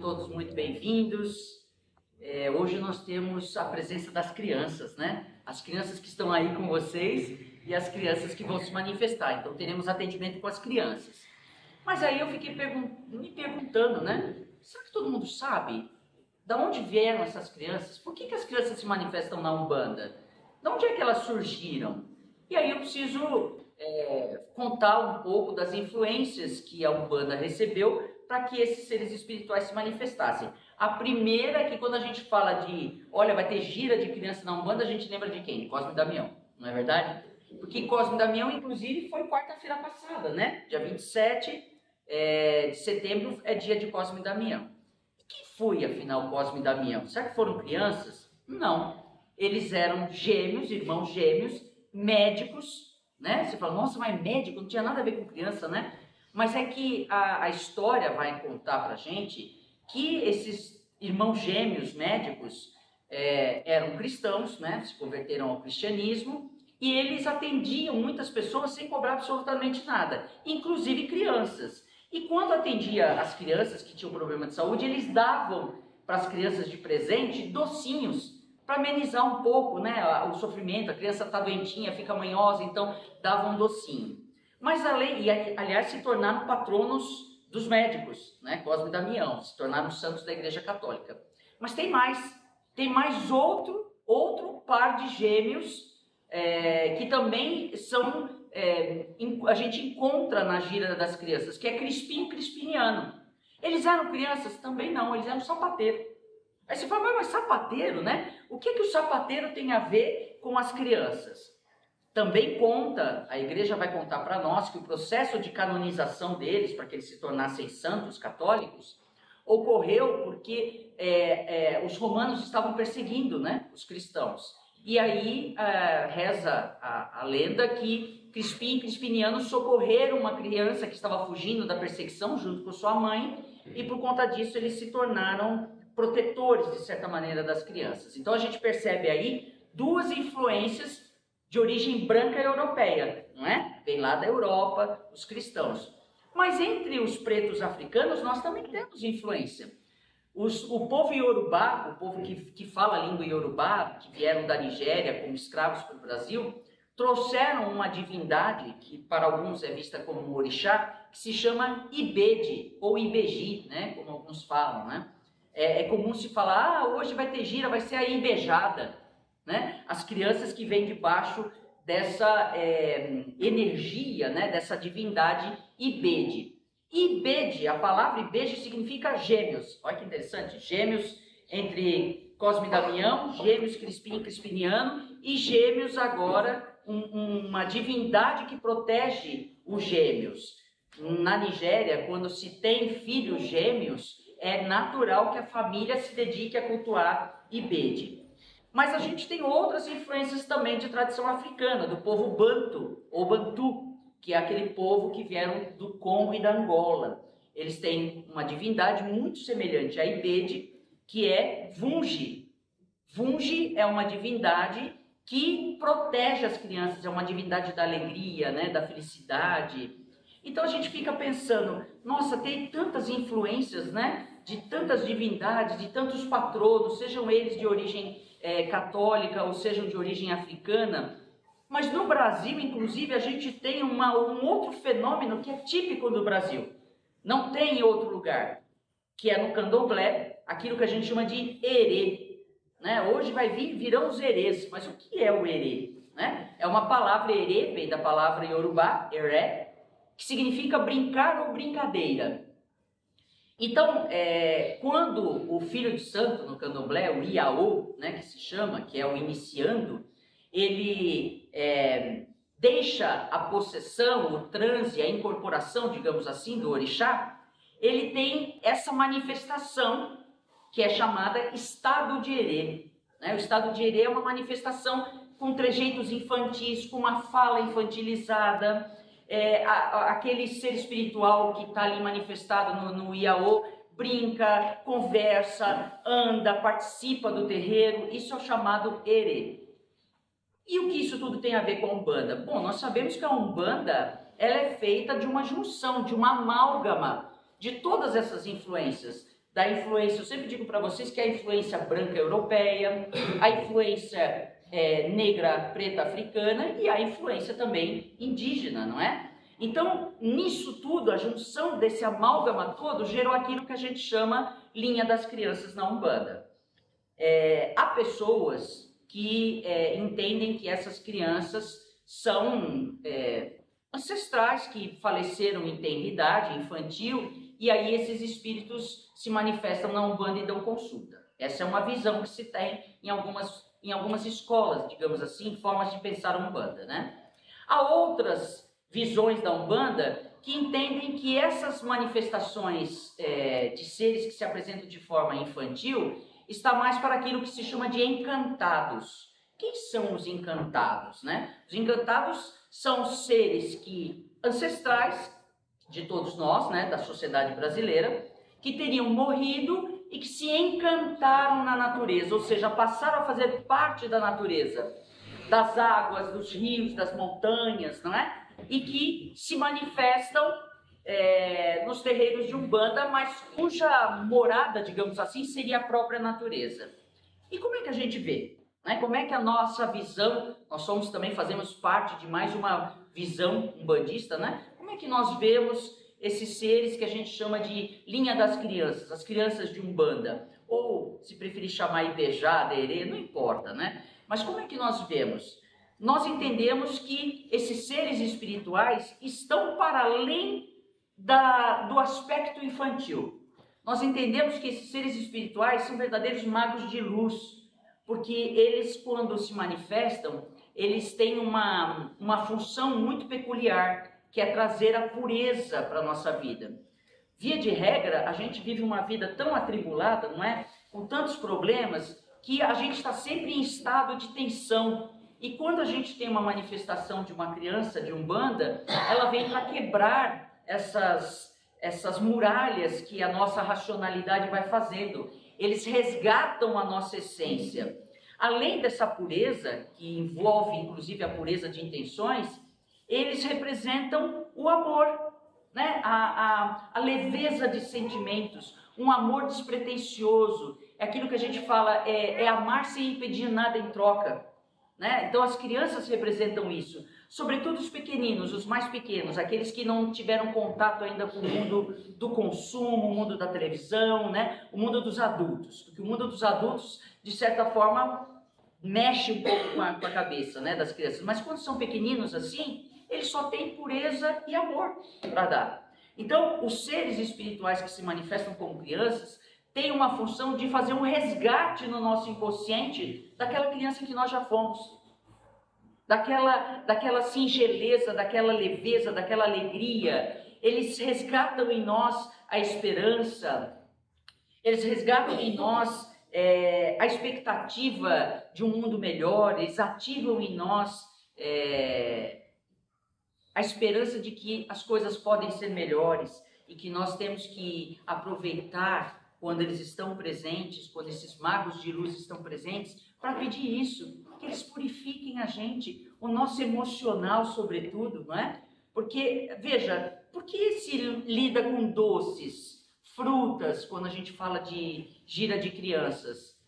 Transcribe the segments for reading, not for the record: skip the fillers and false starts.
todos muito bem-vindos. Hoje nós temos a presença das crianças, né? As crianças que estão aí com vocês e as crianças que vão se manifestar. Então teremos atendimento com as crianças. Mas aí eu fiquei me perguntando, né? Será que todo mundo sabe de onde vieram essas crianças? Por que as crianças se manifestam na Umbanda? De onde é que elas surgiram? E aí eu preciso contar um pouco das influências que a Umbanda recebeu para que esses seres espirituais se manifestassem. A primeira é que quando a gente fala de, olha, vai ter gira de criança na Umbanda, a gente lembra de quem? Cosme e Damião, não é verdade? Porque Cosme e Damião, inclusive, foi quarta-feira passada, né? Dia 27 de setembro é dia de Cosme e Damião. Quem foi, afinal, Cosme e Damião? Será que foram crianças? Não. Eles eram gêmeos, irmãos gêmeos, médicos, né? Você fala, nossa, mas médico não tinha nada a ver com criança, né? Mas é que a história vai contar pra gente que esses irmãos gêmeos médicos eram cristãos, né? Se converteram ao cristianismo e eles atendiam muitas pessoas sem cobrar absolutamente nada, inclusive crianças. E quando atendia as crianças que tinham problema de saúde, eles davam para as crianças de presente docinhos, para amenizar um pouco, né, o sofrimento. A criança está doentinha, fica manhosa, então dava um docinho. Mas aliás, se tornaram patronos dos médicos, né, Cosme e Damião, se tornaram santos da Igreja Católica. Mas tem mais outro par de gêmeos que também são, a gente encontra na gira das crianças, que é Crispim e Crispiniano. Eles eram crianças? Também não, eles eram sapateiros. Aí você fala, mas sapateiro, né? O que o sapateiro tem a ver com as crianças? Também conta, a igreja vai contar para nós que o processo de canonização deles, para que eles se tornassem santos católicos, ocorreu porque os romanos estavam perseguindo, né, os cristãos. E aí reza a lenda que Crispim e Crispiniano socorreram uma criança que estava fugindo da perseguição junto com sua mãe, e por conta disso eles se tornaram protetores, de certa maneira, das crianças. Então a gente percebe aí duas influências de origem branca e europeia, não é? Vem lá da Europa, os cristãos. Mas entre os pretos africanos nós também temos influência. O povo Yorubá, o povo que fala a língua Yorubá, que vieram da Nigéria como escravos para o Brasil, trouxeram uma divindade que para alguns é vista como um orixá, que se chama Ibede ou Ibeji, né? Como alguns falam, né? É comum se falar, hoje vai ter gira, vai ser a Ibejada, né? As crianças que vêm debaixo dessa energia, né? Dessa divindade Ibede. Ibede, a palavra Ibede significa gêmeos. Olha que interessante, gêmeos entre Cosme e Damião, gêmeos Crispim e Crispiniano e gêmeos agora, uma divindade que protege os gêmeos. Na Nigéria, quando se tem filhos gêmeos, é natural que a família se dedique a cultuar Ibede. Mas a gente tem outras influências também de tradição africana, do povo Bantu, ou Bantu, que é aquele povo que vieram do Congo e da Angola. Eles têm uma divindade muito semelhante a Ibede, que é Vungi. Vungi é uma divindade que protege as crianças, é uma divindade da alegria, né, da felicidade. Então a gente fica pensando, nossa, tem tantas influências, né, de tantas divindades, de tantos patronos, sejam eles de origem católica ou sejam de origem africana. Mas no Brasil, inclusive, a gente tem um outro fenômeno que é típico do Brasil. Não tem em outro lugar, que é no candomblé, aquilo que a gente chama de erê. Né? Hoje virão os erês, mas o que é o erê? Né? É uma palavra, erê, vem da palavra Yorubá, eré, que significa brincar ou brincadeira. Então, quando o filho de santo no candomblé, o Iaô, né, que se chama, que é o iniciando, ele deixa a possessão, o transe, a incorporação, digamos assim, do orixá, ele tem essa manifestação que é chamada estado de erê. Né? O estado de erê é uma manifestação com trejeitos infantis, com uma fala infantilizada, aquele ser espiritual que está ali manifestado no Iaô, brinca, conversa, anda, participa do terreiro, isso é o chamado erê. E o que isso tudo tem a ver com a Umbanda? Bom, nós sabemos que a Umbanda ela é feita de uma junção, de uma amálgama de todas essas influências. da influência, eu sempre digo para vocês que a influência branca europeia, a influência negra, preta, africana e a influência também indígena, não é? Então, nisso tudo, a junção desse amálgama todo gerou aquilo que a gente chama linha das crianças na Umbanda. Há pessoas que entendem que essas crianças são ancestrais que faleceram em tenridade infantil, e aí esses espíritos se manifestam na Umbanda e dão consulta. Essa é uma visão que se tem em algumas escolas, digamos assim, formas de pensar a Umbanda, né? Há outras visões da Umbanda que entendem que essas manifestações de seres que se apresentam de forma infantil está mais para aquilo que se chama de encantados. Quem são os encantados, né? Os encantados são seres ancestrais de todos nós, né, da sociedade brasileira, que teriam morrido e que se encantaram na natureza, ou seja, passaram a fazer parte da natureza, das águas, dos rios, das montanhas, não é? E que se manifestam nos terreiros de Umbanda, mas cuja morada, digamos assim, seria a própria natureza. E como é que a gente vê? Né? Como é que a nossa visão, nós também fazemos parte de mais uma visão umbandista, né? Como é que nós vemos esses seres que a gente chama de linha das crianças, as crianças de Umbanda, ou se preferir chamar Ibejá, Derê, não importa, né? Mas como é que nós vemos? Nós entendemos que esses seres espirituais estão para além do aspecto infantil. Nós entendemos que esses seres espirituais são verdadeiros magos de luz, porque eles, quando se manifestam, eles têm uma função muito peculiar, que é trazer a pureza para a nossa vida. Via de regra, a gente vive uma vida tão atribulada, não é? Com tantos problemas, que a gente está sempre em estado de tensão. E quando a gente tem uma manifestação de uma criança de Umbanda, ela vem para quebrar essas muralhas que a nossa racionalidade vai fazendo. Eles resgatam a nossa essência. Além dessa pureza, que envolve inclusive a pureza de intenções, eles representam o amor, né? a leveza de sentimentos, um amor despretensioso. É aquilo que a gente fala, amar sem pedir nada em troca. Né? Então as crianças representam isso, sobretudo os pequeninos, os mais pequenos, aqueles que não tiveram contato ainda com o mundo do consumo, o mundo da televisão, né? O mundo dos adultos, porque o mundo dos adultos, de certa forma, mexe um pouco com a cabeça, né, das crianças, mas quando são pequeninos assim, eles só têm pureza e amor para dar. Então, os seres espirituais que se manifestam como crianças têm uma função de fazer um resgate no nosso inconsciente daquela criança que nós já fomos, daquela singeleza, daquela leveza, daquela alegria. Eles resgatam em nós a esperança, eles resgatam em nós a expectativa de um mundo melhor, eles ativam em nós a esperança de que as coisas podem ser melhores e que nós temos que aproveitar quando eles estão presentes, quando esses magos de luz estão presentes, para pedir isso, que eles purifiquem a gente, o nosso emocional sobretudo, não é? Porque, veja, por que se lida com doces, frutas, quando a gente fala de gira de crianças,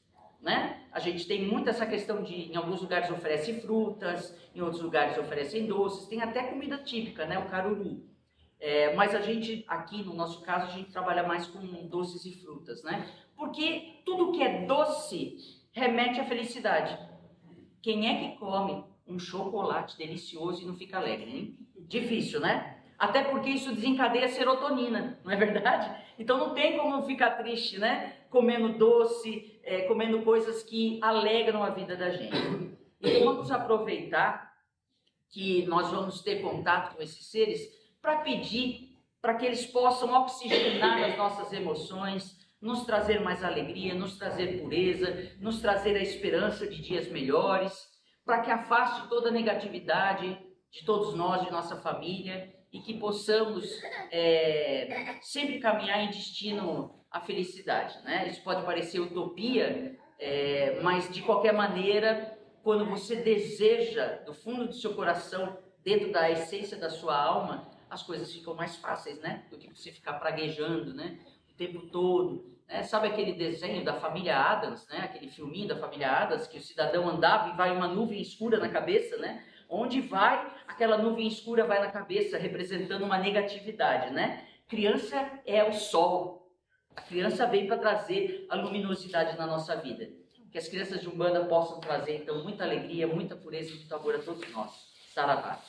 né? A gente tem muito essa questão de, em alguns lugares oferece frutas, em outros lugares oferecem doces, tem até comida típica, né? O caruru. Mas a gente, aqui no nosso caso, a gente trabalha mais com doces e frutas, né? Porque tudo que é doce remete à felicidade. Quem é que come um chocolate delicioso e não fica alegre, hein? Difícil, né? Até porque isso desencadeia serotonina, não é verdade? Então não tem como não ficar triste, né? Comendo doce, comendo coisas que alegram a vida da gente. Então vamos aproveitar que nós vamos ter contato com esses seres para pedir para que eles possam oxigenar as nossas emoções, nos trazer mais alegria, nos trazer pureza, nos trazer a esperança de dias melhores, para que afaste toda a negatividade de todos nós, de nossa família, e que possamos sempre caminhar em destino à felicidade, né? Isso pode parecer utopia, mas de qualquer maneira, quando você deseja do fundo do seu coração, dentro da essência da sua alma, as coisas ficam mais fáceis, né? Do que você ficar praguejando, né? O tempo todo, né? Sabe aquele desenho da família Addams, né? Aquele filminho da família Addams, que o cidadão andava e vai uma nuvem escura na cabeça, né? Onde vai, aquela nuvem escura vai na cabeça, representando uma negatividade, né? Criança é o sol. A criança vem para trazer a luminosidade na nossa vida. Que as crianças de Umbanda possam trazer, então, muita alegria, muita pureza e muito amor a todos nós. Saravá.